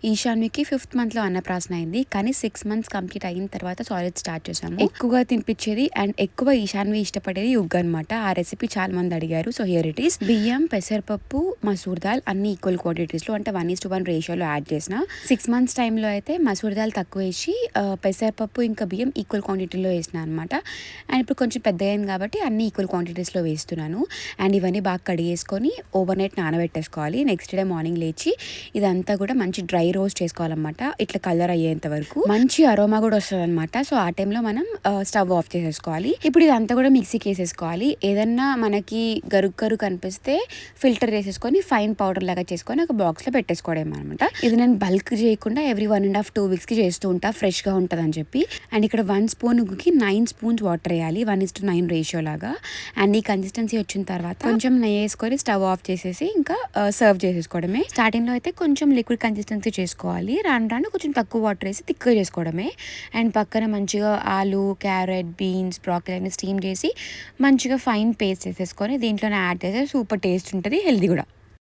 ఈశాన్వికి 5th మంత్లో అన్నప్రాసన అయింది. కానీ 6 months కంప్లీట్ అయిన తర్వాత సాలిడ్ స్టార్ట్ చేసాము. ఎక్కువగా తినిపించేది అండ్ ఎక్కువ ఈశాన్వి ఇష్టపడేది ఉగ్గు అనమాట. ఆ రెసిపీ చాలా మంది అడిగారు. So here it is. బియ్యం, పెసరపప్పు, మసూర్ దాల్ అన్ని ఈక్వల్ క్వాంటిటీస్లో అంటే 1:1 రేషియోలో యాడ్ చేసిన. 6 months టైంలో అయితే మసూర్ దాల్ తక్కువ వేసి పెసరపప్పు ఇంకా బియ్యం ఈక్వల్ క్వాంటిటీలో వేసిన అనమాట. అండ్ ఇప్పుడు కొంచెం పెద్ద అయింది కాబట్టి అన్ని ఈక్వల్ క్వాంటిటీస్లో వేస్తున్నాను. అండ్ ఇవన్నీ బాగా కడిగేసుకొని ఓవర్ నైట్ నానబెట్టేసుకోవాలి. నెక్స్ట్ డే మార్నింగ్ లేచి ఇదంతా కూడా మంచి డ్రై రోస్ట్ చేసుకోవాలన్నమాట. ఇట్లా కలర్ అయ్యేంత వరకు మంచి అరోమా కూడా వస్తుంది అనమాట. సో ఆ టైంలో మనం స్టవ్ ఆఫ్ చేసేసుకోవాలి. ఇప్పుడు ఇదంతా కూడా మిక్సీకి వేసేసుకోవాలి. ఏదన్నా మనకి గరుగు కనిపిస్తే ఫిల్టర్ చేసేసుకొని ఫైన్ పౌడర్ లాగా చేసుకొని ఒక బాక్స్లో పెట్టేసుకోవడం అనమాట. ఇది నేను బల్క్ చేయకుండా ఎవ్రీ 1.5-2 weeksకి చేస్తూ ఉంటా, ఫ్రెష్గా ఉంటుంది అని చెప్పి. అండ్ ఇక్కడ 1 spoon ఉగ్గుకి 9 spoons వాటర్ వేయాలి, 1:9 రేషియో లాగా. అండ్ ఈ కన్సిస్టెన్సీ వచ్చిన తర్వాత కొంచెం నెయ్యి వేసుకొని స్టవ్ ఆఫ్ చేసేసి ఇంకా సర్వ్ చేసేసుకోవడమే. స్టార్టింగ్లో అయితే కొంచెం లిక్విడ్ కన్సిస్టెన్సీ చేసుకోవాలి, రాను కొంచెం తక్కువ వాటర్ వేసి థిక్గా చేసుకోవడమే. అండ్ పక్కన మంచిగా ఆలు, క్యారెట్, బీన్స్, బ్రాకలీ అన్ని స్టీమ్ చేసి మంచిగా ఫైన్ పేస్ట్ చేసేసుకొని దీంట్లోనే యాడ్ చేస్తే సూపర్ టేస్ట్ ఉంటుంది, హెల్దీ కూడా.